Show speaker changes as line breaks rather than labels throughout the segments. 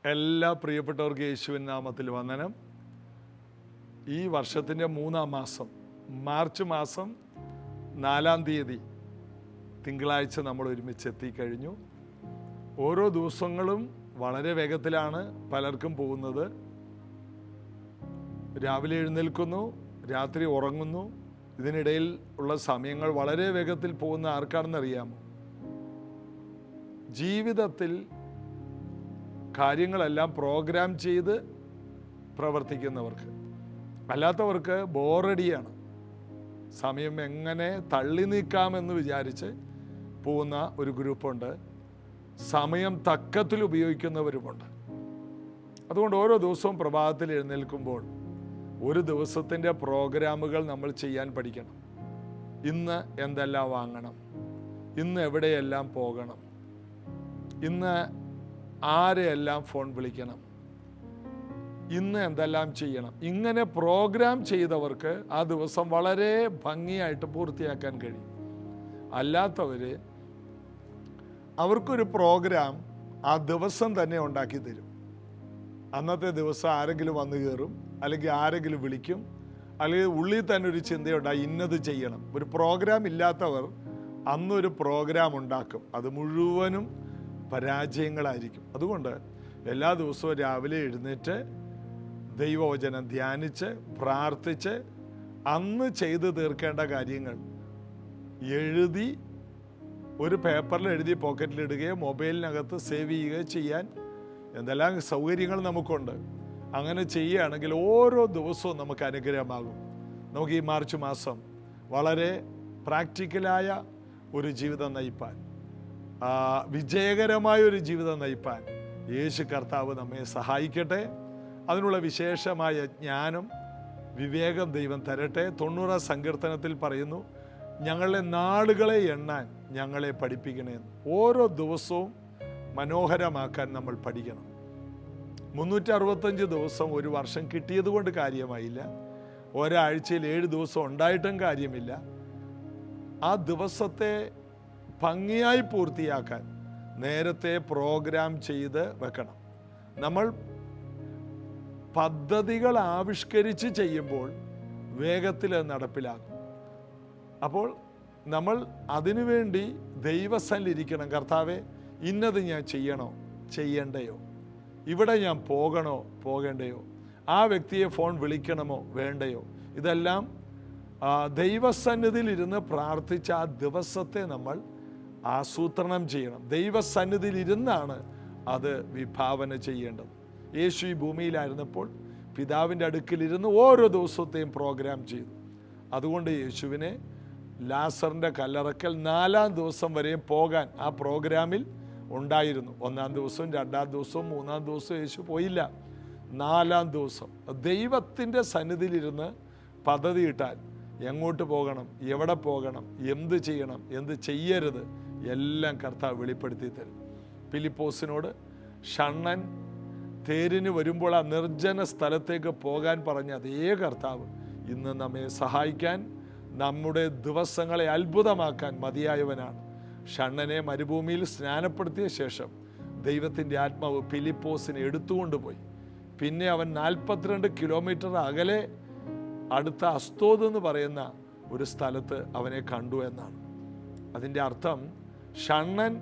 എല്ലാ പ്രിയപ്പെട്ടവർക്ക് യേശുവിൻ നാമത്തിൽ വന്ദനം. ഈ വർഷത്തിൻ്റെ 3-ാം മാസം, മാർച്ച് മാസം 4-ാം തീയതി തിങ്കളാഴ്ച നമ്മൾ ഒരുമിച്ച് എത്തിക്കഴിഞ്ഞു. ഓരോ ദിവസങ്ങളും വളരെ വേഗത്തിലാണ് പലർക്കും പോകുന്നത്. രാവിലെ എഴുന്നേൽക്കുന്നു, രാത്രി ഉറങ്ങുന്നു. ഇതിനിടയിൽ ഉള്ള സമയങ്ങൾ വളരെ വേഗത്തിൽ പോകുന്ന ആർക്കാണെന്നറിയാമോ? ജീവിതത്തിൽ കാര്യങ്ങളെല്ലാം പ്രോഗ്രാം ചെയ്ത് പ്രവർത്തിക്കുന്നവർക്ക്. അല്ലാത്തവർക്ക് ബോറടിയാണ്. സമയം എങ്ങനെ തള്ളി നീക്കാമെന്ന് വിചാരിച്ച് പോകുന്ന ഒരു ഗ്രൂപ്പുണ്ട്. സമയം തക്കത്തിൽ ഉപയോഗിക്കുന്നവരുമുണ്ട്. അതുകൊണ്ട് ഓരോ ദിവസവും പ്രഭാതത്തിൽ എഴുന്നേൽക്കുമ്പോൾ ഒരു ദിവസത്തിൻ്റെ പ്രോഗ്രാമുകൾ നമ്മൾ ചെയ്യാൻ പഠിക്കണം. ഇന്ന് എന്തെല്ലാം വാങ്ങണം, ഇന്ന് എവിടെയെല്ലാം പോകണം, ഇന്ന് ആരെയെല്ലാം ഫോൺ വിളിക്കണം, ഇന്ന് എന്തെല്ലാം ചെയ്യണം. ഇങ്ങനെ പ്രോഗ്രാം ചെയ്തവർക്ക് ആ ദിവസം വളരെ ഭംഗിയായിട്ട് പൂർത്തിയാക്കാൻ കഴിയും. അല്ലാത്തവർ അവർക്കൊരു പ്രോഗ്രാം ആ ദിവസം തന്നെ ഉണ്ടാക്കി തരും. അന്നത്തെ ദിവസം ആരെങ്കിലും വന്നു കയറും, അല്ലെങ്കിൽ ആരെങ്കിലും വിളിക്കും, അല്ലെങ്കിൽ ഉള്ളിൽ തന്നെ ഒരു ചിന്തയുണ്ടായി ഇന്നത് ചെയ്യണം. ഒരു പ്രോഗ്രാം ഇല്ലാത്തവർ അന്നൊരു പ്രോഗ്രാം ഉണ്ടാക്കും. അത് മുഴുവനും പരാജയങ്ങളായിരിക്കും. അതുകൊണ്ട് എല്ലാ ദിവസവും രാവിലെ എഴുന്നേറ്റ് ദൈവവചനം ധ്യാനിച്ച് പ്രാർത്ഥിച്ച് അന്ന് ചെയ്ത് തീർക്കേണ്ട കാര്യങ്ങൾ എഴുതി ഒരു പേപ്പറിൽ എഴുതി പോക്കറ്റിലിടുകയോ മൊബൈലിനകത്ത് സേവ് ചെയ്യുകയോ ചെയ്യാൻ എന്തെല്ലാം സൗകര്യങ്ങൾ നമുക്കുണ്ട്. അങ്ങനെ ചെയ്യുകയാണെങ്കിൽ ഓരോ ദിവസവും നമുക്ക് അനുഗ്രഹമാകും. നമുക്ക് ഈ മാർച്ച് മാസം വളരെ പ്രാക്ടിക്കലായ ഒരു ജീവിതം നയിപ്പാൻ, വിജയകരമായ ഒരു ജീവിതം നയിപ്പാൻ യേശു കർത്താവ് നമ്മെ സഹായിക്കട്ടെ. അതിനുള്ള വിശേഷമായ ജ്ഞാനം, വിവേകം ദൈവം തരട്ടെ. 90 സങ്കീർത്തനത്തിൽ പറയുന്നു, ഞങ്ങളുടെ നാളുകളെ എണ്ണാൻ ഞങ്ങളെ പഠിപ്പിക്കണേ. ഓരോ ദിവസവും മനോഹരമാക്കാൻ നമ്മൾ പഠിക്കണം. 365 ദിവസം ഒരു വർഷം കിട്ടിയത് കൊണ്ട് കാര്യമായില്ല. ഒരാഴ്ചയിൽ 7 ദിവസം ഉണ്ടായിട്ടും കാര്യമില്ല. ആ ദിവസത്തെ ഭംഗിയായി പൂർത്തിയാക്കാൻ നേരത്തെ പ്രോഗ്രാം ചെയ്ത് വെക്കണം. നമ്മൾ പദ്ധതികൾ ആവിഷ്കരിച്ച് ചെയ്യുമ്പോൾ വേഗത്തിൽ നടപ്പിലാകും. അപ്പോൾ നമ്മൾ അതിനുവേണ്ടി ദൈവസന്നിധിയിലിരിക്കണം. കർത്താവേ, ഇന്നത് ഞാൻ ചെയ്യണോ ചെയ്യണ്ടയോ, ഇവിടെ ഞാൻ പോകണോ പോകേണ്ടയോ, ആ വ്യക്തിയെ ഫോൺ വിളിക്കണമോ വേണ്ടയോ, ഇതെല്ലാം ദൈവസന്നിധിയിലിരുന്ന് പ്രാർത്ഥിച്ച ആ ദിവസത്തെ നമ്മൾ ആസൂത്രണം ചെയ്യണം. ദൈവസന്നിധിയിലിരുന്നാണ് അത് വിഭാവന ചെയ്യേണ്ടത്. യേശു ഈ ഭൂമിയിലായിരുന്നപ്പോൾ പിതാവിൻ്റെ അടുക്കിലിരുന്ന് ഓരോ ദിവസത്തെയും പ്രോഗ്രാം ചെയ്തു. അതുകൊണ്ട് യേശുവിനെ ലാസറിൻ്റെ കല്ലറക്കൽ 4-ാം ദിവസം വരെയും പോകാൻ ആ പ്രോഗ്രാമിൽ ഉണ്ടായിരുന്നു. 1-ാം ദിവസവും 2-ാം ദിവസവും 3-ാം ദിവസവും യേശു പോയില്ല. 4-ാം ദിവസം ദൈവത്തിൻ്റെ സന്നിധിയിലിരുന്ന് പദ്ധതിയിട്ടാൽ എങ്ങോട്ട് പോകണം, എവിടെ പോകണം, എന്ത് ചെയ്യണം, എന്ത് ചെയ്യരുത്, എല്ലാം കർത്താവ് വെളിപ്പെടുത്തി തരും. ഫിലിപ്പോസിനോട് ഷണ്ണൻ തേരിന് വരുമ്പോൾ ആ നിർജ്ജന സ്ഥലത്തേക്ക് പോകാൻ പറഞ്ഞ അതേ കർത്താവ് ഇന്ന് നമ്മെ സഹായിക്കാൻ, നമ്മുടെ ദിവസങ്ങളെ അത്ഭുതമാക്കാൻ മതിയായവനാണ്. ഷണ്ണനെ മരുഭൂമിയിൽ സ്നാനപ്പെടുത്തിയ ശേഷം ദൈവത്തിൻ്റെ ആത്മാവ് ഫിലിപ്പോസിനെ എടുത്തുകൊണ്ടുപോയി. പിന്നെ അവൻ 42 കിലോമീറ്റർ അകലെ അടുത്ത അസ്തോദ് എന്ന് പറയുന്ന ഒരു സ്ഥലത്ത് അവനെ കണ്ടു എന്നാണ്. അതിൻ്റെ അർത്ഥം ഷണ്ണൻ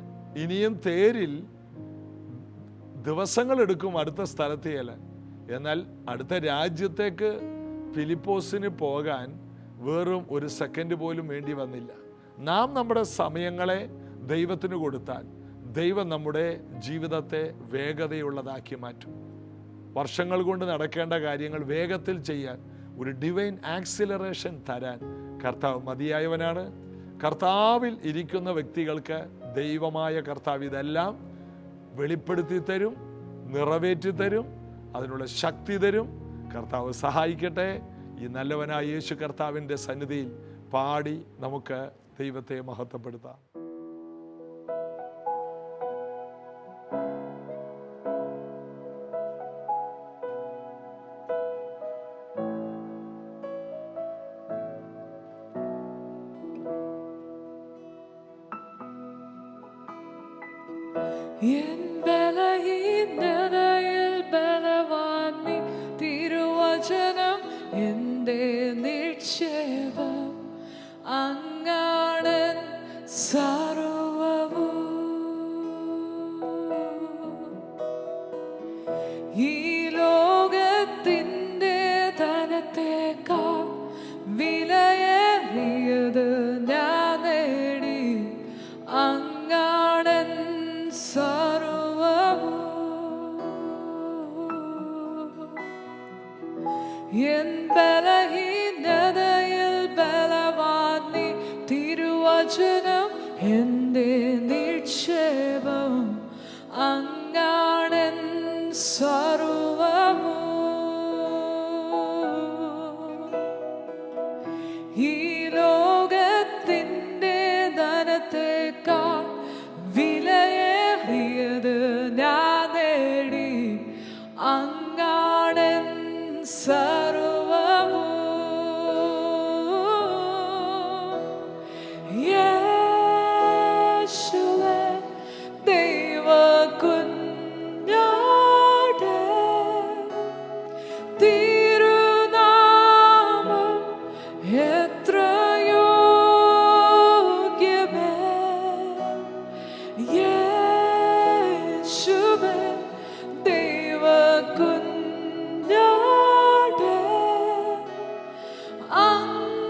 ഇനിയും തേരിൽ ദിവസങ്ങളെടുക്കും അടുത്ത സ്ഥലത്ത് ചെല്ലാൻ. എന്നാൽ അടുത്ത രാജ്യത്തേക്ക് ഫിലിപ്പോസിന് പോകാൻ വെറും ഒരു സെക്കൻഡ് പോലും വേണ്ടി വന്നില്ല. നാം നമ്മുടെ സമയങ്ങളെ ദൈവത്തിന് കൊടുത്താൽ ദൈവം നമ്മുടെ ജീവിതത്തെ വേഗതയുള്ളതാക്കി മാറ്റും. വർഷങ്ങൾ കൊണ്ട് നടക്കേണ്ട കാര്യങ്ങൾ വേഗത്തിൽ ചെയ്യാൻ ഒരു ഡിവൈൻ ആക്സിലറേഷൻ തരാൻ കർത്താവ് മതിയായവനാണ്. കർത്താവിൽ ഇരിക്കുന്ന വ്യക്തികൾക്ക് ദൈവമായ കർത്താവ് ഇതെല്ലാം വെളിപ്പെടുത്തി തരും, നിറവേറ്റി തരും, അതിനുള്ള ശക്തി തരും. കർത്താവ് സഹായിക്കട്ടെ. ഈ നല്ലവനായ യേശു കർത്താവിൻ്റെ സന്നിധിയിൽ പാടി നമുക്ക് ദൈവത്തെ മഹത്വപ്പെടുത്താം.
എൻ ബലഹീനതയിൽ ഈ ലോകത്തിൻ്റെ ധനത്തേക്കാൾ വിലയേറിയത് ഞാൻ നേടി, അങ്ങാടൻ സർവ്വവും. എൻ ബലഹീനതയിൽ ബലവാൻ നീ, തിരുവചനം എൻ്റെ നിക്ഷേപം, അങ്ങാടൻ സർവ്വവും. ഈ ലോകത്തിൻ്റെ ധനത്തേക്കാൾ വിലയേറിയത് ഞാൻ നേടി, അങ്ങാടൻ സർവ്വവും. യേശുവേ ദൈവകുഞ്ഞാടേ, തിരുനാമം എത്ര യോഗ്യമേ. യേശുവേ ദൈവകുഞ്ഞാടേ, അങ്ങെന്നും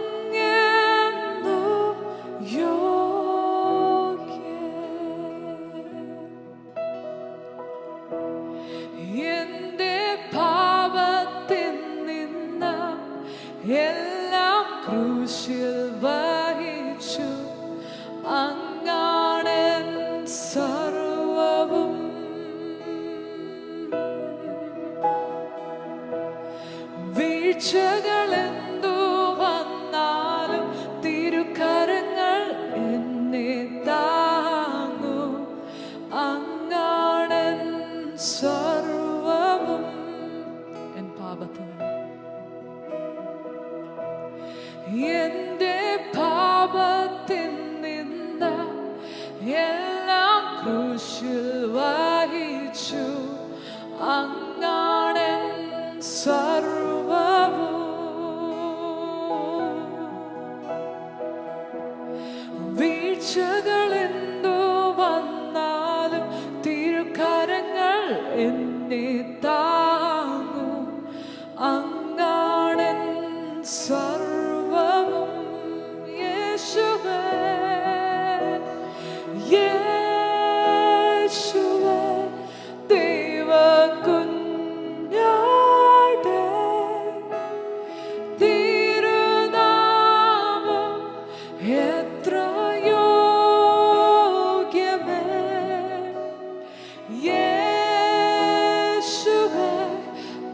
യോഗ്യൻ. എന്റെ പാപത്തിൽ നിന്ന് എല്ലാം ക്രൂശിൽ വഹിച്ചു, അങ്ങാടൻ സർവ്വവും. വീഴ്ചകളെന്തു വന്നാലും തിരുക്കരങ്ങൾ എന്നെ താങ്ങും, അങ്ങാടൻ സർവ്വവും. എൻ പാപത്തിൽ എന്റെ പാപത്തിൽ നിന്ന് എല്ലാം ക്രൂശിൽ വഹിച്ചു, അങ്ങാടൻ സർവ്വവും. വീഴ്ചകളെന്തു വന്നാലും തിരുക്കരങ്ങൾ എന്നെ താങ്ങും, അങ്ങാടൻ സർവ്വവും. യേശുവേ യേശുവേ ദൈവകുഞ്ഞാടേ, തിരുനാമം എത്ര യോഗ്യമേ. യേശുവേ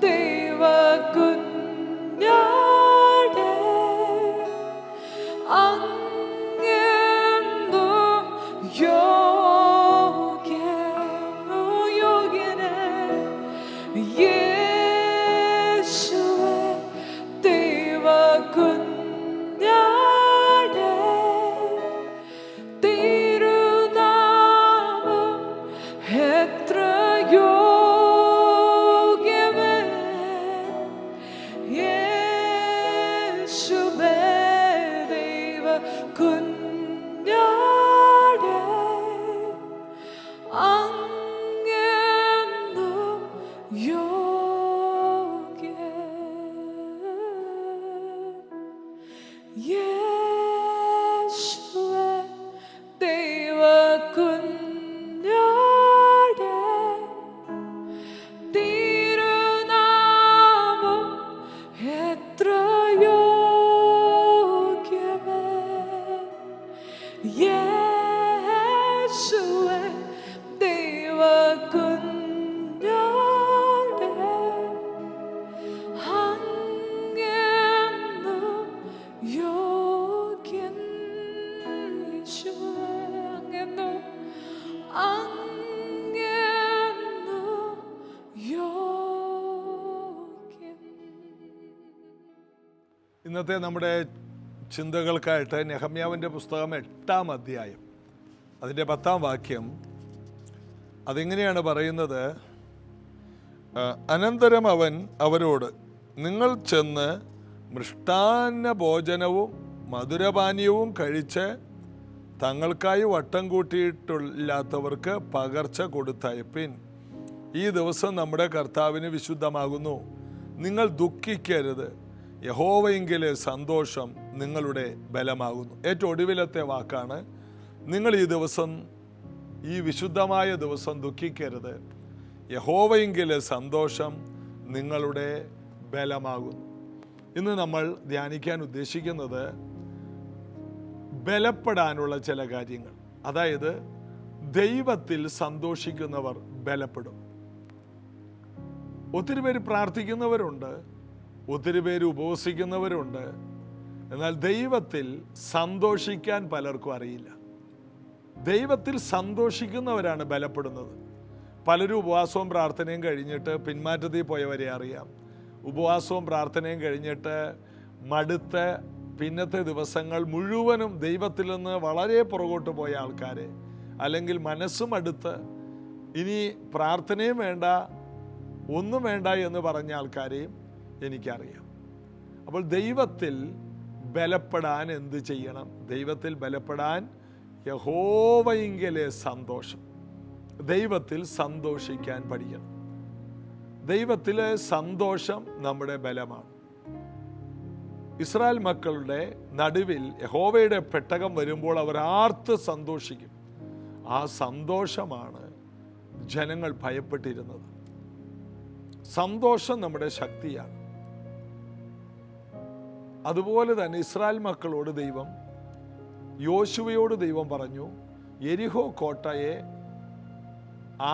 ദൈവകുഞ്ഞാടേ, അങ്ങെന്നും യോഗ്യനേ. യേശുവേ ദൈവകുഞ്ഞാടേ, തിരുനാമം എത്ര യോഗ്യമേ. യേശുവേ ദൈവകുഞ്ഞാടേ, അങ്ങെന്നും യോഗ്യൻ. യേശുവേ ദൈവകുഞ്ഞാടേ, തിരുനാമം എത്ര യോഗ്യമേ. യേശുവേ ദൈവകുഞ്ഞാടേ, അങ്ങെന്നും യോഗ്യൻ. യേശുവേ അങ്ങെന്നും യോഗ്യൻ.
ഇന്നത്തെ നമ്മുടെ ചിന്തകൾക്കായിട്ട് നെഹമ്യാവിൻ്റെ പുസ്തകം 8-ാം അധ്യായം അതിൻ്റെ 10-ാം വാക്യം. അതെങ്ങനെയാണ് പറയുന്നത്? അനന്തരം അവൻ അവരോട്, നിങ്ങൾ ചെന്ന് മൃഷ്ടാന്ന ഭോജനവും മധുരപാനീയവും കഴിച്ച് തങ്ങൾക്കായി വട്ടം കൂട്ടിയിട്ടില്ലാത്തവർക്ക് പകർച്ച കൊടുത്തയപ്പിൻ. ഈ ദിവസം നമ്മുടെ കർത്താവിന് വിശുദ്ധമാകുന്നു. നിങ്ങൾ ദുഃഖിക്കരുത്, യഹോവയെങ്കിലെ സന്തോഷം നിങ്ങളുടെ ബലമാകുന്നു. ഏറ്റവും ഒടുവിലത്തെ വാക്കാണ്, നിങ്ങൾ ഈ ദിവസം, ഈ വിശുദ്ധമായ ദിവസം ദുഃഖിക്കരുത്, യഹോവയെങ്കിലെ സന്തോഷം നിങ്ങളുടെ ബലമാകുന്നു. ഇന്ന് നമ്മൾ ധ്യാനിക്കാൻ ഉദ്ദേശിക്കുന്നത് ബലപ്പെടാനുള്ള ചില കാര്യങ്ങൾ. അതായത് ദൈവത്തിൽ സന്തോഷിക്കുന്നവർ ബലപ്പെടും. ഒത്തിരി പേര് പ്രാർത്ഥിക്കുന്നവരുണ്ട്, ഒത്തിരി പേര് ഉപവസിക്കുന്നവരുണ്ട്. എന്നാൽ ദൈവത്തിൽ സന്തോഷിക്കാൻ പലർക്കും അറിയില്ല. ദൈവത്തിൽ സന്തോഷിക്കുന്നവരാണ് ബലപ്പെടുന്നത്. പലരും ഉപവാസവും പ്രാർത്ഥനയും കഴിഞ്ഞിട്ട് പിന്മാറ്റത്തിൽ പോയവരെ അറിയാം. ഉപവാസവും പ്രാർത്ഥനയും കഴിഞ്ഞിട്ട് മടുത്ത് പിന്നത്തെ ദിവസങ്ങൾ മുഴുവനും ദൈവത്തിൽ നിന്ന് വളരെ പുറകോട്ട് പോയ ആൾക്കാരെ, അല്ലെങ്കിൽ മനസ്സും അടുത്ത് ഇനി പ്രാർത്ഥനയും വേണ്ട, ഒന്നും വേണ്ട എന്ന് പറഞ്ഞ ആൾക്കാരെയും എനിക്കറിയാം. അപ്പോൾ ദൈവത്തിൽ ബലപ്പെടാൻ എന്ത് ചെയ്യണം? ദൈവത്തിൽ ബലപ്പെടാൻ യഹോവയെങ്കിലെ സന്തോഷം, ദൈവത്തിൽ സന്തോഷിക്കാൻ പഠിക്കണം. ദൈവത്തിലെ സന്തോഷം നമ്മുടെ ബലമാണ്. ഇസ്രായേൽ മക്കളുടെ നടുവിൽ യഹോവയുടെ പെട്ടകം വരുമ്പോൾ അവർ ആർത്ത് സന്തോഷിക്കും. ആ സന്തോഷമാണ് ജനങ്ങൾ ഭയപ്പെട്ടിരുന്നത്. സന്തോഷം നമ്മുടെ ശക്തിയാണ്. അതുപോലെ തന്നെ ഇസ്രായേൽ മക്കളോട് ദൈവം, യോശുവയോട് ദൈവം പറഞ്ഞു, യെരിഹോ കോട്ടയെ,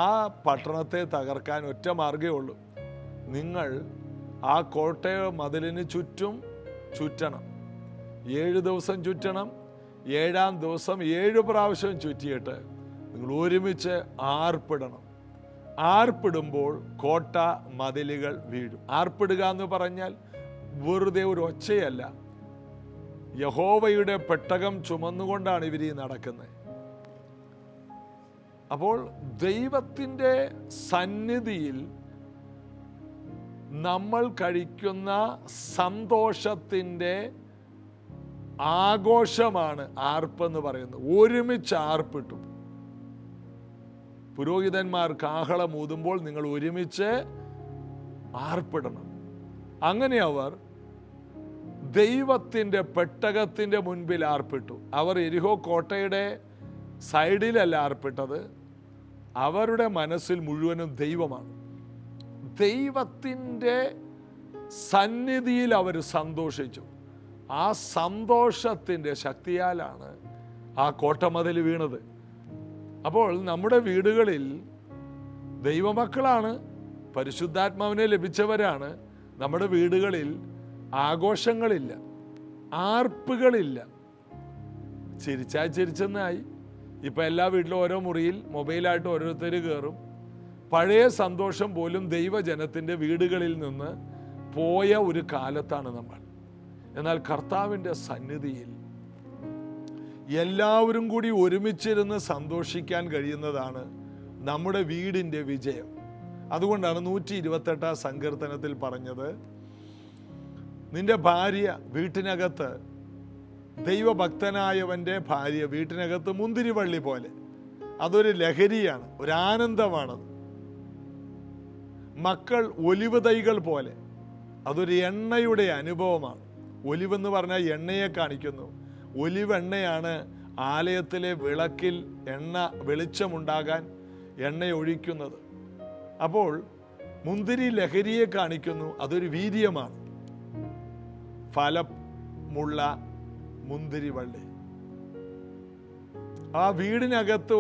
ആ പട്ടണത്തെ തകർക്കാൻ ഒറ്റ മാർഗ്ഗമേ ഉള്ളൂ. നിങ്ങൾ ആ കോട്ടയ മതിലിന് ചുറ്റും ചുറ്റണം. 7 ദിവസം ചുറ്റണം. 7-ാം ദിവസം 7 പ്രാവശ്യം ചുറ്റിയിട്ട് നിങ്ങൾ ഒരുമിച്ച് ആർപ്പിടണം. ആർപ്പിടുമ്പോൾ കോട്ട മതിലുകൾ വീഴും. ആർപ്പിടുക എന്ന് പറഞ്ഞാൽ വെറുതെ ഒരു ഒച്ചയല്ല. യഹോവയുടെ പെട്ടകം ചുമന്നുകൊണ്ടാണ് ഇവർ നടക്കുന്നത്. അപ്പോൾ ദൈവത്തിൻ്റെ സന്നിധിയിൽ നമ്മൾ കഴിക്കുന്ന സന്തോഷത്തിൻ്റെ ആഘോഷമാണ് ആർപ്പെന്ന് പറയുന്നത്. ഒരുമിച്ച് ആർപ്പിട്ടു. പുരോഹിതന്മാർ കാഹളം ഊതുമ്പോൾ നിങ്ങൾ ഒരുമിച്ച് ആർപ്പിടണം. അങ്ങനെ അവർ ദൈവത്തിൻ്റെ പെട്ടകത്തിൻ്റെ മുൻപിൽ ആർപ്പിട്ടു. അവർ യെരിഹോ കോട്ടയുടെ സൈഡിലല്ല ആർപ്പിട്ടത്, അവരുടെ മനസ്സിൽ മുഴുവനും ദൈവമാണ്. ദൈവത്തിൻ്റെ സന്നിധിയിൽ അവർ സന്തോഷിച്ചു. ആ സന്തോഷത്തിൻ്റെ ശക്തിയാലാണ് ആ കോട്ടമതിൽ വീണത്. അപ്പോൾ നമ്മുടെ വീടുകളിൽ ദൈവമക്കളാണ്, പരിശുദ്ധാത്മാവിനെ ലഭിച്ചവരാണ്. നമ്മുടെ വീടുകളിൽ ആഘോഷങ്ങളില്ല, ആർപ്പുകളില്ല. ചിരിച്ചാൽ ചിരിച്ചെന്നായി. ഇപ്പം എല്ലാ വീട്ടിലും ഓരോ മുറിയിൽ മൊബൈലായിട്ട് ഓരോരുത്തർ കയറും. പഴയ സന്തോഷം പോലും ദൈവജനത്തിൻ്റെ വീടുകളിൽ നിന്ന് പോയ ഒരു കാലത്താണ് നമ്മൾ. എന്നാൽ കർത്താവിൻ്റെ സന്നിധിയിൽ എല്ലാവരും കൂടി ഒരുമിച്ചിരുന്ന് സന്തോഷിക്കാൻ കഴിയുന്നതാണ് നമ്മുടെ വീടിൻ്റെ വിജയം. അതുകൊണ്ടാണ് 128 സങ്കീർത്തനത്തിൽ പറഞ്ഞത്, നിന്റെ ഭാര്യ വീട്ടിനകത്ത്, ദൈവഭക്തനായവൻ്റെ ഭാര്യ വീട്ടിനകത്ത് മുന്തിരിവള്ളി പോലെ. അതൊരു ലഹരിയാണ്, ഒരു ആനന്ദമാണത്. മക്കൾ ഒലിവ് തൈകൾ പോലെ, അതൊരു എണ്ണയുടെ അനുഭവമാണ്. ഒലിവെന്ന് പറഞ്ഞാൽ എണ്ണയെ കാണിക്കുന്നു. ഒലിവ് എണ്ണയാണ് ആലയത്തിലെ വിളക്കിൽ വെളിച്ചമുണ്ടാകാൻ എണ്ണ ഒഴിക്കുന്നത്. അപ്പോൾ മുന്തിരി ലഹരിയെ കാണിക്കുന്നു, അതൊരു വീര്യമാണ്. ഫലമുള്ള മുന്തിരിവള്ളി. ആ വീടിനകത്ത്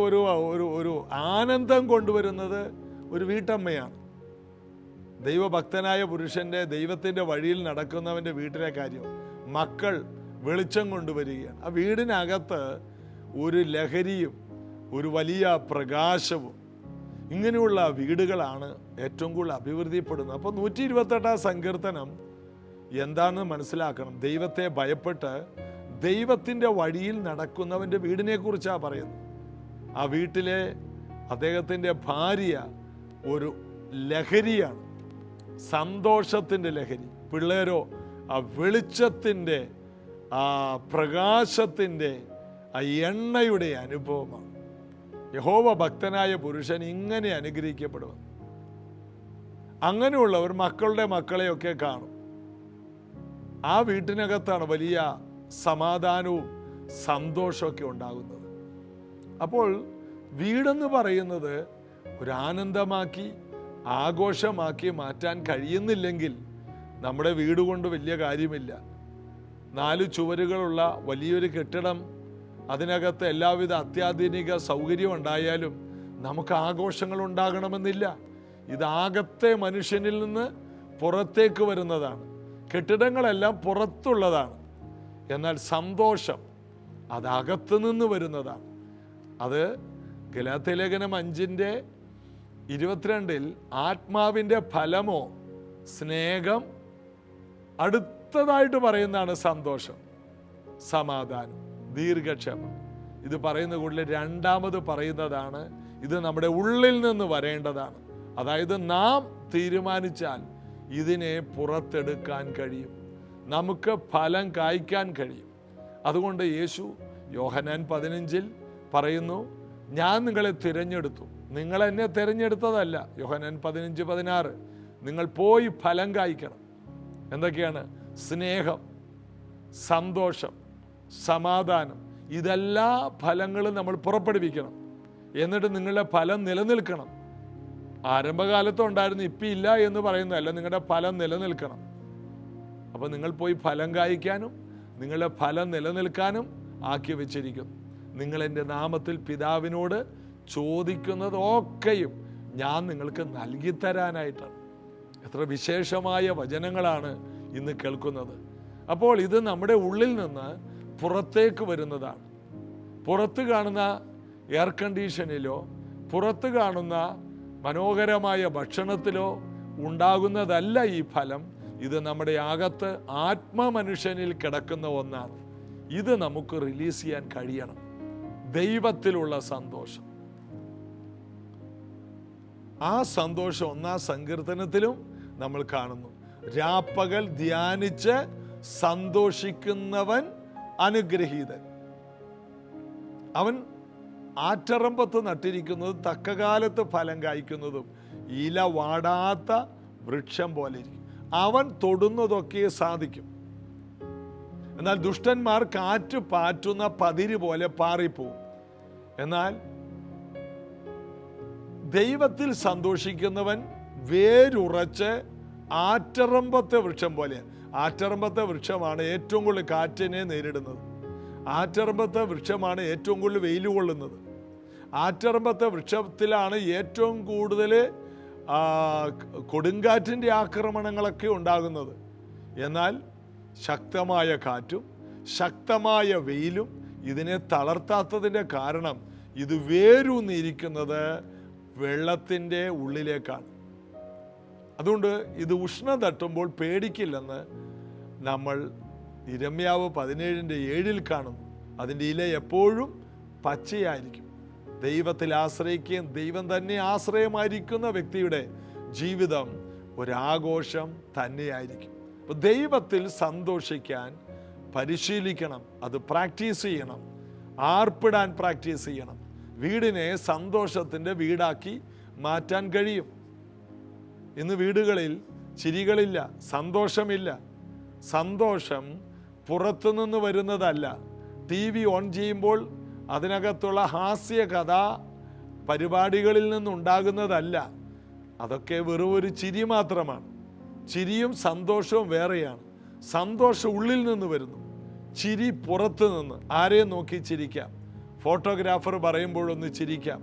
ഒരു ആനന്ദം കൊണ്ടുവരുന്നത് ഒരു വീട്ടമ്മയാണ്. ദൈവഭക്തനായ പുരുഷൻ്റെ, ദൈവത്തിൻ്റെ വഴിയിൽ നടക്കുന്നവൻ്റെ വീട്ടിലെ കാര്യം, മക്കൾ വെളിച്ചം കൊണ്ടുവരികയാണ്. ആ വീടിനകത്ത് ഒരു ലഹരിയും ഒരു വലിയ പ്രകാശവും. ഇങ്ങനെയുള്ള വീടുകളാണ് ഏറ്റവും കൂടുതൽ അഭിവൃദ്ധിപ്പെടുന്നത്. അപ്പോൾ 128 സങ്കീർത്തനം എന്താണെന്ന് മനസ്സിലാക്കണം. ദൈവത്തെ ഭയപ്പെട്ട് ദൈവത്തിൻ്റെ വഴിയിൽ നടക്കുന്നവൻ്റെ വീടിനെ കുറിച്ചാണ് പറയുന്നത്. ആ വീട്ടിലെ അദ്ദേഹത്തിൻ്റെ ഭാര്യ ഒരു ലഹരിയാണ്, സന്തോഷത്തിൻ്റെ ലഹരി. പിള്ളേരോ ആ വെളിച്ചത്തിൻ്റെ, ആ പ്രകാശത്തിൻ്റെ, ആ എണ്ണയുടെ അനുഭവമാണ്. യഹോവ ഭക്തനായ പുരുഷൻ ഇങ്ങനെ അനുഗ്രഹിക്കപ്പെടും. അങ്ങനെയുള്ളവർ മക്കളുടെ മക്കളെയൊക്കെ കാണും. ആ വീട്ടിനകത്താണ് വലിയ സമാധാനവും സന്തോഷമൊക്കെ ഉണ്ടാകുന്നത്. അപ്പോൾ വീടെന്ന് പറയുന്നത് ഒരു ആനന്ദമാക്കി ആഘോഷമാക്കി മാറ്റാൻ കഴിയുന്നില്ലെങ്കിൽ നമ്മുടെ വീട് കൊണ്ട് വലിയ കാര്യമില്ല. 4 ചുവരുകളുള്ള വലിയൊരു കെട്ടിടം, അതിനകത്ത് എല്ലാവിധ അത്യാധുനിക സൗകര്യം ഉണ്ടായാലും നമുക്ക് ആഘോഷങ്ങൾ ഉണ്ടാകണമെന്നില്ല. ഇതാകത്തെ മനുഷ്യനിൽ നിന്ന് പുറത്തേക്ക് വരുന്നതാണ്. കെട്ടിടങ്ങളെല്ലാം പുറത്തുള്ളതാണ്, എന്നാൽ സന്തോഷം അതകത്തു നിന്ന് വരുന്നതാണ്. അത് ഗലാത്യലേഖനം 5:22 ആത്മാവിൻ്റെ ഫലമോ സ്നേഹം, അടുത്തതായിട്ട് പറയുന്നതാണ് സന്തോഷം, സമാധാനം, ദീർഘക്ഷമം. ഇത് പറയുന്ന കൂടുതൽ രണ്ടാമത് പറയുന്നതാണ് ഇത് നമ്മുടെ ഉള്ളിൽ നിന്ന് വരേണ്ടതാണ്. അതായത് നാം തീരുമാനിച്ചാൽ ഇതിനെ പുറത്തെടുക്കാൻ കഴിയും, നമുക്ക് ഫലം കായ്ക്കാൻ കഴിയും. അതുകൊണ്ട് യേശു യോഹന്നാൻ 15 പറയുന്നു, ഞാൻ നിങ്ങളെ തിരഞ്ഞെടുത്തു, നിങ്ങൾ എന്നെ തിരഞ്ഞെടുത്തതല്ല. യോഹന്നാൻ 15:16 നിങ്ങൾ പോയി ഫലം കായ്ക്കണം. എന്തൊക്കെയാണ്? സ്നേഹം, സന്തോഷം, സമാധാനം. ഇതെല്ലാ ഫലങ്ങളും നമ്മൾ പുറപ്പെടുവിക്കണം. എന്നിട്ട് നിങ്ങളുടെ ഫലം നിലനിൽക്കണം. ആരംഭകാലത്ത് ഉണ്ടായിരുന്നു, ഇപ്പം ഇല്ല എന്ന് പറയുന്നതല്ല, നിങ്ങളുടെ ഫലം നിലനിൽക്കണം. അപ്പോൾ നിങ്ങൾ പോയി ഫലം കായ്ക്കാനും നിങ്ങളുടെ ഫലം നിലനിൽക്കാനും ആക്കി വെച്ചിരിക്കുന്നു. നിങ്ങൾ എൻ്റെ നാമത്തിൽ പിതാവിനോട് ചോദിക്കുന്നതൊക്കെയും ഞാൻ നിങ്ങൾക്ക് നൽകിത്തരാനായിട്ടാണ്. എത്ര വിശേഷമായ വചനങ്ങളാണ് ഇന്ന് കേൾക്കുന്നത്. അപ്പോൾ ഇത് നമ്മുടെ ഉള്ളിൽ നിന്ന് പുറത്തേക്ക് വരുന്നതാണ്. പുറത്ത് കാണുന്ന എയർ കണ്ടീഷനിലോ പുറത്ത് കാണുന്ന മനോഹരമായ ഭക്ഷണത്തിലോ ഉണ്ടാകുന്നതല്ല ഈ ഫലം. ഇത് നമ്മുടെ അകത്ത് ആത്മമനുഷ്യനിൽ കിടക്കുന്ന ഒന്നാണ്. ഇത് നമുക്ക് റിലീസ് ചെയ്യാൻ കഴിയണം. ദൈവത്തിലുള്ള സന്തോഷം, ആ സന്തോഷം 1-ാം സങ്കീർത്തനത്തിലും നമ്മൾ കാണുന്നു. രാപ്പകൽ ധ്യാനിച്ച് സന്തോഷിക്കുന്നവൻ അനുഗ്രഹീതൻ. അവൻ ആറ്ററമ്പത്ത് നട്ടിരിക്കുന്നതും തക്കകാലത്ത് ഫലം കായ്ക്കുന്നതും ഇല വാടാത്ത വൃക്ഷം പോലെ ഇരിക്കും. അവൻ തൊടുന്നതൊക്കെ സാധിക്കും. എന്നാൽ ദുഷ്ടന്മാർ കാറ്റ് പാറ്റുന്ന പതിര് പോലെ പാറിപ്പോവും. എന്നാൽ ദൈവത്തിൽ സന്തോഷിക്കുന്നവൻ വേരുറച്ച് ആറ്ററമ്പത്തെ വൃക്ഷം പോലെ. ആറ്ററമ്പത്തെ വൃക്ഷമാണ് ഏറ്റവും കൂടുതൽ കാറ്റിനെ നേരിടുന്നത്. ആറ്ററമ്പത്തെ വൃക്ഷമാണ് ഏറ്റവും കൂടുതൽ വെയിൽ കൊള്ളുന്നത്. ആറ്ററമ്പത്തെ വൃക്ഷത്തിലാണ് ഏറ്റവും കൂടുതൽ കൊടുങ്കാറ്റിൻ്റെ ആക്രമണങ്ങളൊക്കെ ഉണ്ടാകുന്നത്. എന്നാൽ ശക്തമായ കാറ്റും ശക്തമായ വെയിലും ഇതിനെ തളർത്താത്തതിൻ്റെ കാരണം ഇത് വേരൂന്നിരിക്കുന്നത് വെള്ളത്തിൻ്റെ ഉള്ളിലേക്കാണ്. അതുകൊണ്ട് ഇത് ഉഷ്ണം തട്ടുമ്പോൾ പേടിക്കില്ലെന്ന് നമ്മൾ ഇരമ്യാവ് 17:7 കാണുന്നു. അതിൻ്റെ ഇല എപ്പോഴും പച്ചയായിരിക്കും. ദൈവത്തിൽ ആശ്രയിക്കുകയും ദൈവം തന്നെ ആശ്രയമായിരിക്കുന്ന വ്യക്തിയുടെ ജീവിതം ഒരാഘോഷം തന്നെയായിരിക്കും. അപ്പോൾ ദൈവത്തിൽ സന്തോഷിക്കാൻ പരിശീലിക്കണം, അത് പ്രാക്ടീസ് ചെയ്യണം, ആർപ്പിടാൻ പ്രാക്ടീസ് ചെയ്യണം. വീടിനെ സന്തോഷത്തിൻ്റെ വീടാക്കി മാറ്റാൻ കഴിയും. ഇന്ന് വീടുകളിൽ ചിരികളില്ല, സന്തോഷമില്ല. സന്തോഷം പുറത്തുനിന്ന് വരുന്നതല്ല. TV ഓൺ ചെയ്യുമ്പോൾ അതിനകത്തുള്ള ഹാസ്യ കഥാ പരിപാടികളിൽ നിന്നുണ്ടാകുന്നതല്ല. അതൊക്കെ വെറും ഒരു ചിരി മാത്രമാണ്. ചിരിയും സന്തോഷവും വേറെയാണ്. സന്തോഷം ഉള്ളിൽ നിന്ന് വരുന്നു, ചിരി പുറത്തു നിന്ന്. ആരെയും നോക്കി ചിരിക്കാം, ഫോട്ടോഗ്രാഫർ പറയുമ്പോഴൊന്ന് ചിരിക്കാം,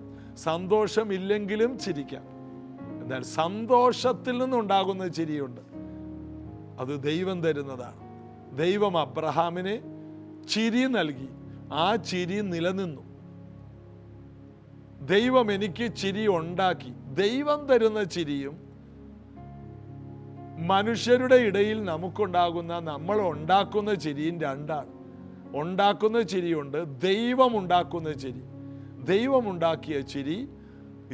സന്തോഷമില്ലെങ്കിലും ചിരിക്കാം. എന്നാൽ സന്തോഷത്തിൽ നിന്നുണ്ടാകുന്ന ചിരിയുണ്ട്, അത് ദൈവം തരുന്നതാണ്. ദൈവം അബ്രഹാമിന് ചിരി നൽകി, ആ ചിരി നിലനിന്നു. ദൈവം എനിക്ക് ചിരി ഉണ്ടാക്കി. ദൈവം തരുന്ന ചിരിയും മനുഷ്യരുടെ ഇടയിൽ നമുക്കുണ്ടാകുന്ന, നമ്മൾ ഉണ്ടാക്കുന്ന ചിരിയും രണ്ടാണ്. ഉണ്ടാക്കുന്ന ചിരിയുണ്ട്, ദൈവം ഉണ്ടാക്കുന്ന ചിരി. ദൈവമുണ്ടാക്കിയ ചിരി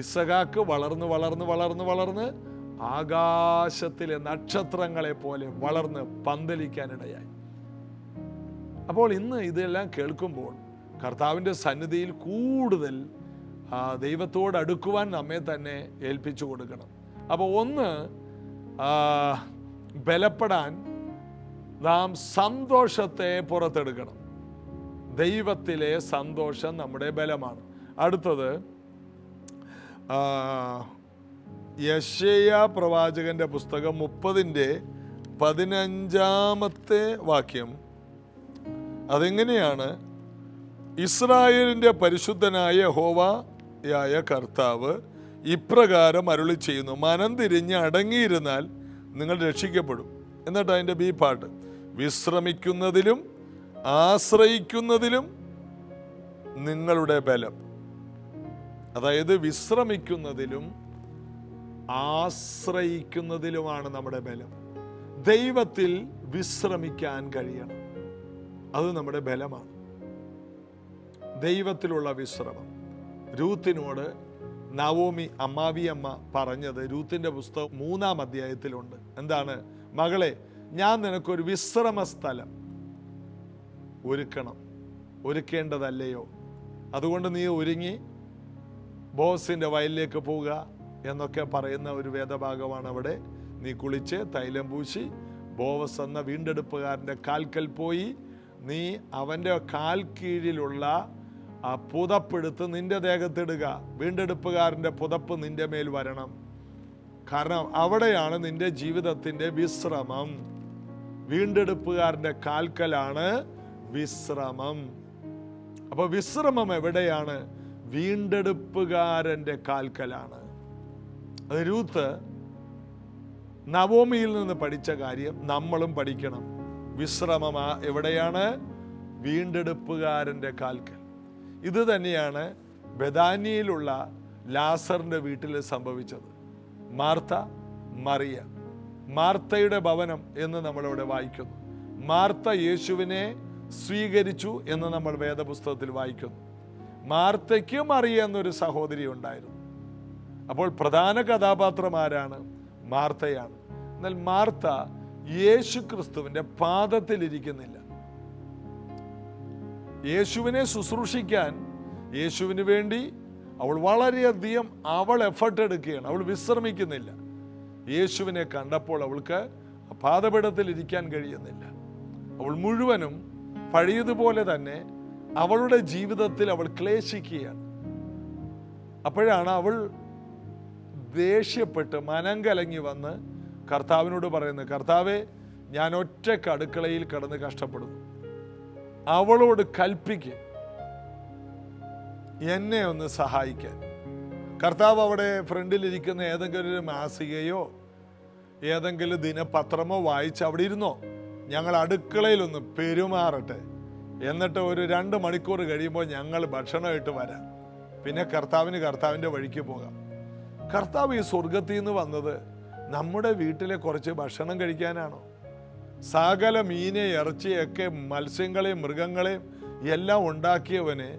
ഇസഹാക്ക് വളർന്ന് വളർന്ന് വളർന്ന് വളർന്ന് ആകാശത്തിലെ നക്ഷത്രങ്ങളെ പോലെ വളർന്ന് പന്തലിക്കാനിടയായി. അപ്പോൾ ഇന്ന് ഇതെല്ലാം കേൾക്കുമ്പോൾ കർത്താവിൻ്റെ സന്നിധിയിൽ കൂടുതൽ ദൈവത്തോട് അടുക്കുവാൻ നമ്മെ തന്നെ ഏൽപ്പിച്ചു കൊടുക്കണം. അപ്പോൾ ഒന്ന്, ബലപ്പെടാൻ നാം സന്തോഷത്തെ പുറത്തെടുക്കണം. ദൈവത്തിലെ സന്തോഷം നമ്മുടെ ബലമാണ്. അടുത്തത് യെശയ്യാ പ്രവാചകന്റെ പുസ്തകം 30:15 വാക്യം. അതെങ്ങനെയാണ്? ഇസ്രായേലിൻ്റെ പരിശുദ്ധനായ യഹോവയായ കർത്താവ് ഇപ്രകാരം അരുളി ചെയ്യുന്നു, മനം തിരിഞ്ഞ് അടങ്ങിയിരുന്നാൽ നിങ്ങൾ രക്ഷിക്കപ്പെടും. എന്നിട്ട് അതിൻ്റെ ബി പാട്ട്, വിശ്രമിക്കുന്നതിലും ആശ്രയിക്കുന്നതിലും നിങ്ങളുടെ ബലം. അതായത് വിശ്രമിക്കുന്നതിലും ആശ്രയിക്കുന്നതിലുമാണ് നമ്മുടെ ബലം. ദൈവത്തിൽ വിശ്രമിക്കാൻ കഴിയണം, അത് നമ്മുടെ ബലമാണ്. ദൈവത്തിലുള്ള വിശ്രമം. രൂത്തിനോട് നവോമി അമ്മാവിയമ്മ പറഞ്ഞത് രൂത്തിൻ്റെ പുസ്തകം 3-ാം അധ്യായത്തിലുണ്ട്. എന്താണ്? മകളെ, ഞാൻ നിനക്കൊരു വിശ്രമ സ്ഥലം ഒരുക്കേണ്ടതല്ലയോ? അതുകൊണ്ട് നീ ഒരുങ്ങി ബോസിൻ്റെ വയലിലേക്ക് പോവുക എന്നൊക്കെ പറയുന്ന ഒരു വേദഭാഗമാണ് അവിടെ. നീ കുളിച്ച് തൈലം പൂശി ബോവസ് എന്ന വീണ്ടെടുപ്പുകാരൻ്റെ കാൽക്കൽ പോയി നീ അവൻ്റെ കാൽ കീഴിലുള്ള ആ പുതപ്പെടുത്ത് നിന്റെ ദേഹത്തിടുക. വീണ്ടെടുപ്പുകാരൻ്റെ പുതപ്പ് നിന്റെ മേൽ വരണം. കാരണം അവിടെയാണ് നിന്റെ ജീവിതത്തിൻ്റെ വിശ്രമം. വീണ്ടെടുപ്പുകാരൻ്റെ കാൽക്കലാണ് വിശ്രമം. അപ്പോൾ വിശ്രമം എവിടെയാണ്? വീണ്ടെടുപ്പുകാരൻ്റെ കാൽക്കലാണ്. അത് രൂത്ത് നവോമിയിൽ നിന്ന് പഠിച്ച കാര്യം നമ്മളും പഠിക്കണം. വിശ്രമം എവിടെയാണ്? വീണ്ടെടുപ്പുകാരൻ്റെ കാൽക്കൽ. ഇത് തന്നെയാണ് ബെഥാനിയയിലുള്ള ലാസറിൻ്റെ വീട്ടിൽ സംഭവിച്ചത്. മാർത്ത, മറിയ. മാർത്തയുടെ ഭവനം എന്ന് നമ്മളിവിടെ വായിക്കുന്നു. മാർത്ത യേശുവിനെ സ്വീകരിച്ചു എന്ന് നമ്മൾ വേദപുസ്തകത്തിൽ വായിക്കുന്നു. മാർത്തയ്ക്ക് മറിയ എന്നൊരു സഹോദരി ഉണ്ടായിരുന്നു. അപ്പോൾ പ്രധാന കഥാപാത്രം ആരാണ്? മാർത്തയാണ്. എന്നാൽ മാർത്ത യേശു ക്രിസ്തുവിൻ്റെ പാദത്തിലിരിക്കുന്നില്ല. യേശുവിനെ ശുശ്രൂഷിക്കാൻ, യേശുവിന് വേണ്ടി അവൾ വളരെയധികം എഫർട്ട് എടുക്കുകയാണ്. അവൾ വിശ്രമിക്കുന്നില്ല. യേശുവിനെ കണ്ടപ്പോൾ അവൾക്ക് പാദപീഠത്തിൽ ഇരിക്കാൻ കഴിയുന്നില്ല. അവൾ മുഴുവനും പഴയതുപോലെ തന്നെ അവളുടെ ജീവിതത്തിൽ അവൾ ക്ലേശിക്കുകയാണ്. അപ്പോഴാണ് അവൾ ദേഷ്യപ്പെട്ട് മനം കലങ്ങി വന്ന് കർത്താവിനോട് പറയുന്നത്, കർത്താവേ, ഞാൻ ഒറ്റയ്ക്ക് അടുക്കളയിൽ കിടന്ന് കഷ്ടപ്പെടുന്നു. അവളോട് കൽപ്പിക്ക് എന്നെ ഒന്ന് സഹായിക്കാൻ. കർത്താവ് അവിടെ ഫ്രണ്ടിലിരിക്കുന്ന ഏതെങ്കിലും ഒരു മാസികയോ ഏതെങ്കിലും ദിനപത്രമോ വായിച്ച് അവിടെ ഇരുന്നോ, ഞങ്ങൾ അടുക്കളയിലൊന്ന് പെരുമാറട്ടെ, എന്നിട്ട് ഒരു 2 മണിക്കൂർ കഴിയുമ്പോൾ ഞങ്ങൾ ഭക്ഷണമായിട്ട് വരാം, പിന്നെ കർത്താവിൻ്റെ വഴിക്ക് പോകാം. കർത്താവ് ഈ സ്വർഗത്തിൽ നിന്ന് വന്നത് നമ്മുടെ വീട്ടിലെ കുറച്ച് ഭക്ഷണം കഴിക്കാനാണോ? സകല മീനെ, ഇറച്ചിയൊക്കെ, മത്സ്യങ്ങളെയും മൃഗങ്ങളെയും എല്ലാം ഉണ്ടാക്കിയവന്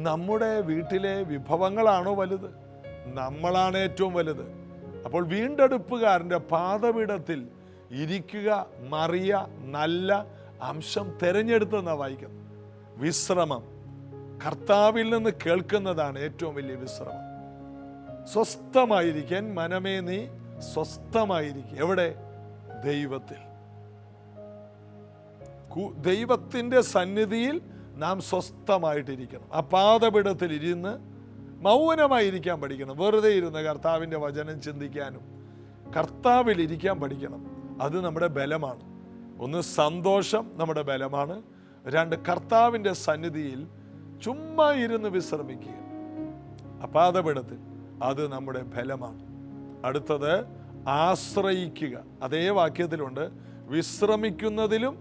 നമ്മുടെ വീട്ടിലെ വിഭവങ്ങളാണോ വലുത്? നമ്മളാണ് ഏറ്റവും വലുത്. അപ്പോൾ വീണ്ടെടുപ്പുകാരൻ്റെ പാദപീഠത്തിൽ ഇരിക്കുക മറിയ നല്ല അംശം തിരഞ്ഞെടുത്തെന്നാണ് വായിക്കുന്നത്. വിശ്രമം കർത്താവിൽ നിന്ന് കേൾക്കുന്നതാണ് ഏറ്റവും വലിയ വിശ്രമം. സ്വസ്ഥമായിരിക്കാൻ മനമേ നീ സ്വസ്ഥമായിരിക്കും. എവിടെ? ദൈവത്തിൽ. ദൈവത്തിൻ്റെ സന്നിധിയിൽ നാം സ്വസ്ഥമായിട്ടിരിക്കണം. ആ പാദപീഠത്തിൽ ഇരുന്ന് മൗനമായിരിക്കാൻ പഠിക്കണം. വെറുതെ ഇരുന്ന് കർത്താവിൻ്റെ വചനം ചിന്തിക്കാനും കർത്താവിൽ ഇരിക്കാൻ പഠിക്കണം. അത് നമ്മുടെ ബലമാണ്. ഒന്ന്, സന്തോഷം നമ്മുടെ ബലമാണ്. 2, കർത്താവിൻ്റെ സന്നിധിയിൽ ചുമ്മാ ഇരുന്ന് വിശ്രമിക്കുക പാദപീഠത്തിൽ, അത് നമ്മുടെ ബലമാണ്. അടുത്തത് ആശ്രയിക്കുക. അതേ വാക്യത്തിലുണ്ട്, വിശ്രമിക്കുന്നതിലും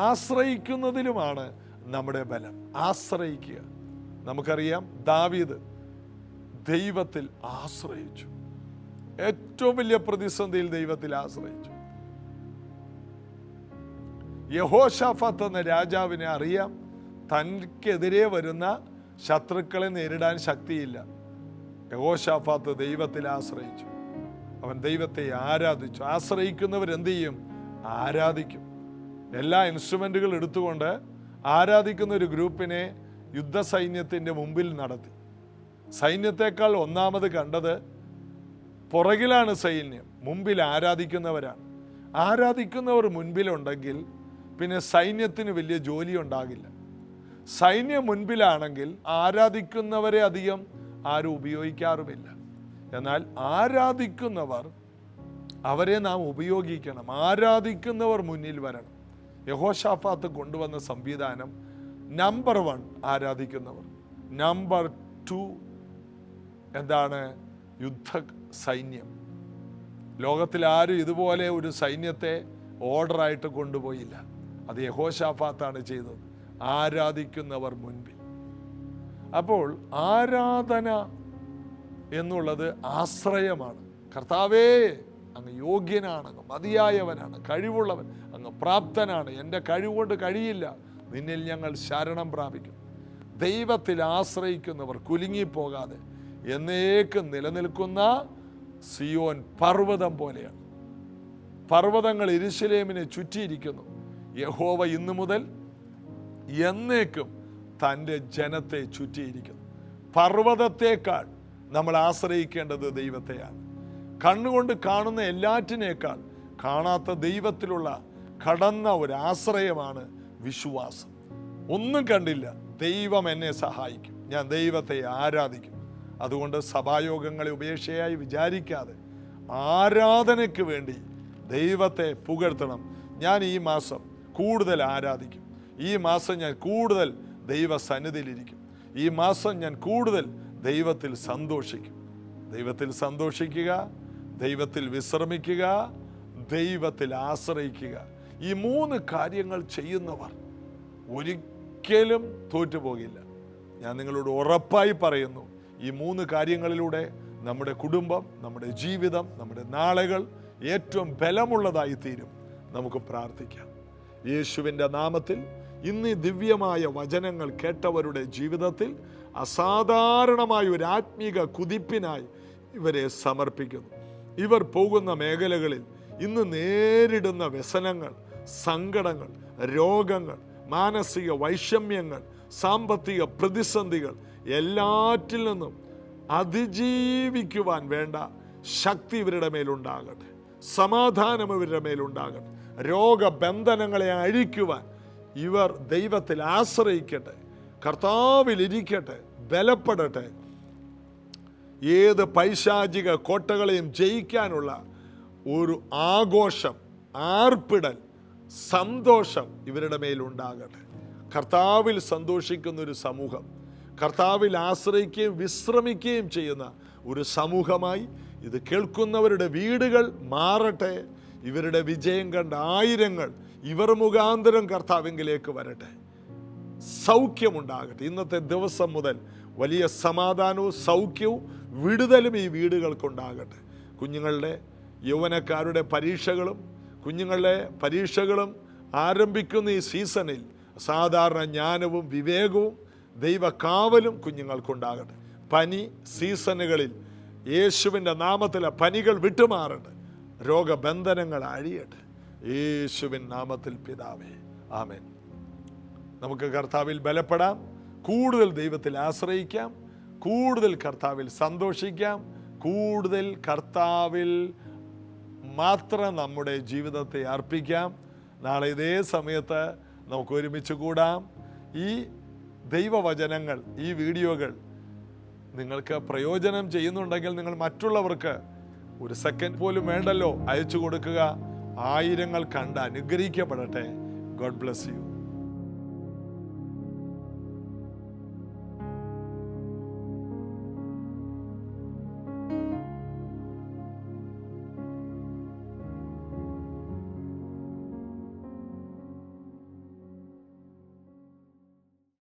ആശ്രയിക്കുന്നതിലുമാണ് നമ്മുടെ ബലം. ആശ്രയിക്കുക. നമുക്കറിയാം ദാവീദ് ദൈവത്തിൽ ആശ്രയിച്ചു. ഏറ്റവും വലിയ പ്രതിസന്ധിയിൽ ദൈവത്തിൽ ആശ്രയിച്ചു. യഹോശാഫാത്ത് എന്ന രാജാവിനെ അറിയാം, തനിക്കെതിരെ വരുന്ന ശത്രുക്കളെ നേരിടാൻ ശക്തിയില്ല. യഹോശാഫാത്ത് ദൈവത്തിൽ ആശ്രയിച്ചു. അവൻ ദൈവത്തെ ആരാധിച്ചു. ആശ്രയിക്കുന്നവരെന്ത് ചെയ്യും? ആരാധിക്കും. എല്ലാ ഇൻസ്ട്രുമെൻറ്റുകൾ എടുത്തുകൊണ്ട് ആരാധിക്കുന്ന ഒരു ഗ്രൂപ്പിനെ യുദ്ധസൈന്യത്തിൻ്റെ മുമ്പിൽ നടത്തി. സൈന്യത്തെക്കാൾ ഒന്നാമത് കണ്ടത് പുറകിലാണ് സൈന്യം, മുമ്പിൽ ആരാധിക്കുന്നവരാണ്. ആരാധിക്കുന്നവർ മുൻപിലുണ്ടെങ്കിൽ പിന്നെ സൈന്യത്തിന് വലിയ ജോലി ഉണ്ടാകില്ല. സൈന്യം മുൻപിലാണെങ്കിൽ ആരാധിക്കുന്നവരെ അധികം ആരും ഉപയോഗിക്കാറുമില്ല. എന്നാൽ ആരാധിക്കുന്നവർ, അവരെ നാം ഉപയോഗിക്കണം. ആരാധിക്കുന്നവർ മുന്നിൽ വരണം. യഹോശാഫാത്ത് കൊണ്ടുവന്ന സംവിധാനം, നമ്പർ 1 ആരാധിക്കുന്നവർ, നമ്പർ 2 എന്താണ്? യുദ്ധ സൈന്യം. ലോകത്തിൽ ആരും ഇതുപോലെ ഒരു സൈന്യത്തെ ഓർഡറായിട്ട് കൊണ്ടുപോയില്ല. അത് യഹോശാഫാത്താണ് ചെയ്തത്. ആരാധിക്കുന്നവർ മുൻപിൽ. അപ്പോൾ ആരാധന എന്നുള്ളത് ആശ്രയമാണ്. കർത്താവേ, അങ്ങ് യോഗ്യനാണ്, അങ്ങ് മതിയായവനാണ്, കഴിവുള്ളവൻ, അങ്ങ് പ്രാപ്തനാണ്, എൻ്റെ കഴിവുകൊണ്ട് കഴിയില്ല, നിന്നിൽ ഞങ്ങൾ ശരണം പ്രാപിക്കും. ദൈവത്തിൽ ആശ്രയിക്കുന്നവർ കുലുങ്ങിപ്പോകാതെ എന്നേക്കും നിലനിൽക്കുന്ന സിയോൻ പർവ്വതം പോലെയാണ്. പർവ്വതങ്ങൾ യെരൂശലേമിനെ ചുറ്റിയിരിക്കുന്നു. യഹോവ ഇന്നു മുതൽ എന്നേക്കും തൻ്റെ ജനത്തെ ചുറ്റിയിരിക്കുന്നു. പർവ്വതത്തേക്കാൾ നമ്മൾ ആശ്രയിക്കേണ്ടത് ദൈവത്തെയാണ്. കണ്ണുകൊണ്ട് കാണുന്ന എല്ലാറ്റിനേക്കാൾ കാണാത്ത ദൈവത്തിലുള്ള കടന്ന ഒരു ആശ്രയമാണ് വിശ്വാസം. ഒന്നും കണ്ടില്ല, ദൈവം എന്നെ സഹായിക്കും, ഞാൻ ദൈവത്തെ ആരാധിക്കും. അതുകൊണ്ട് സഭായോഗങ്ങളെ ഉപേക്ഷയായി വിചാരിക്കാതെ ആരാധനയ്ക്ക് വേണ്ടി ദൈവത്തെ പുകഴ്ത്തണം. ഞാൻ ഈ മാസം കൂടുതൽ ആരാധിക്കും, ഈ മാസം ഞാൻ കൂടുതൽ ദൈവസന്നിധിയിലിരിക്കും, ഈ മാസം ഞാൻ കൂടുതൽ ദൈവത്തിൽ സന്തോഷിക്കും. ദൈവത്തിൽ സന്തോഷിക്കുക, ദൈവത്തിൽ വിശ്രമിക്കുക, ദൈവത്തിൽ ആശ്രയിക്കുക. ഈ 3 കാര്യങ്ങൾ ചെയ്യുന്നവർ ഒരിക്കലും തോറ്റുപോകില്ല. ഞാൻ നിങ്ങളോട് ഉറപ്പായി പറയുന്നു, ഈ 3 കാര്യങ്ങളിലൂടെ നമ്മുടെ കുടുംബം, നമ്മുടെ ജീവിതം, നമ്മുടെ നാളുകൾ ഏറ്റവും ബലമുള്ളതായി തീരും. നമുക്ക് പ്രാർത്ഥിക്കാം. യേശുവിൻ്റെ നാമത്തിൽ ഇന്ന് ഈ ദിവ്യമായ വചനങ്ങൾ കേട്ടവരുടെ ജീവിതത്തിൽ അസാധാരണമായ ഒരു ആത്മീക കുതിപ്പിനായി ഇവരെ സമർപ്പിക്കുന്നു. ഇവർ പോകുന്ന മേഖലകളിൽ ഇന്ന് നേരിടുന്ന വ്യസനങ്ങൾ, സങ്കടങ്ങൾ, രോഗങ്ങൾ, മാനസിക വൈഷമ്യങ്ങൾ, സാമ്പത്തിക പ്രതിസന്ധികൾ എല്ലാറ്റിൽ നിന്നും അതിജീവിക്കുവാൻ വേണ്ട ശക്തി ഇവരുടെ മേലുണ്ടാകട്ടെ. സമാധാനം ഇവരുടെ മേലുണ്ടാകട്ടെ. രോഗബന്ധനങ്ങളെ അഴിക്കുവാൻ ഇവർ ദൈവത്തിൽ ആശ്രയിക്കട്ടെ, കർത്താവിലിരിക്കട്ടെ, ബലപ്പെടട്ടെ. ഏത് പൈശാചിക കോട്ടകളെയും ജയിക്കാനുള്ള ഒരു ആഘോഷം, ആർപ്പിടൽ, സന്തോഷം ഇവരുടെ മേലുണ്ടാകട്ടെ. കർത്താവിൽ സന്തോഷിക്കുന്ന ഒരു സമൂഹം, കർത്താവിൽ ആശ്രയിക്കുകയും വിശ്രമിക്കുകയും ചെയ്യുന്ന ഒരു സമൂഹമായി ഇത് കേൾക്കുന്നവരുടെ വീടുകൾ മാറട്ടെ. ഇവരുടെ വിജയം കണ്ട ആയിരങ്ങൾ ഇവർ മുഖാന്തരം കർത്താവിങ്കിലേക്ക് വരട്ടെ. സൗഖ്യമുണ്ടാകട്ടെ. ഇന്നത്തെ ദിവസം മുതൽ വലിയ സമാധാനവും സൗഖ്യവും വിടുതലും ഈ വീടുകൾക്കുണ്ടാകട്ടെ. കുഞ്ഞുങ്ങളുടെ, യൗവനക്കാരുടെ പരീക്ഷകളും കുഞ്ഞുങ്ങളുടെ പരീക്ഷകളും ആരംഭിക്കുന്ന ഈ സീസണിൽ സാധാരണ ജ്ഞാനവും വിവേകവും ദൈവകാവലും കുഞ്ഞുങ്ങൾക്കുണ്ടാകട്ടെ. പനി സീസണുകളിൽ യേശുവിൻ്റെ നാമത്തിലെ പനികൾ വിട്ടുമാറട്ടെ. രോഗബന്ധനങ്ങൾ അഴിയട്ടെ. യേശുവിൻ നാമത്തിൽ പിതാവേ, ആമേൻ. നമുക്ക് കർത്താവിൽ ബലപ്പെടാം, കൂടുതൽ ദൈവത്തിൽ ആശ്രയിക്കാം, കൂടുതൽ കർത്താവിൽ സന്തോഷിക്കാം, കൂടുതൽ കർത്താവിൽ മാത്രം നമ്മുടെ ജീവിതത്തെ അർപ്പിക്കാം. നാളെ ഇതേ സമയത്ത് നമുക്ക് ഒരുമിച്ച് കൂടാം. ഈ ദൈവവചനങ്ങൾ, ഈ വീഡിയോകൾ നിങ്ങൾക്ക് പ്രയോജനം ചെയ്യുന്നുണ്ടെങ്കിൽ നിങ്ങൾ മറ്റുള്ളവർക്ക് ഒരു സെക്കൻഡ് പോലും വേണ്ടല്ലോ, അയച്ചു കൊടുക്കുക. ആയിരങ്ങൾ കണ്ട് അനുഗ്രഹിക്കപ്പെടട്ടെ. God bless you.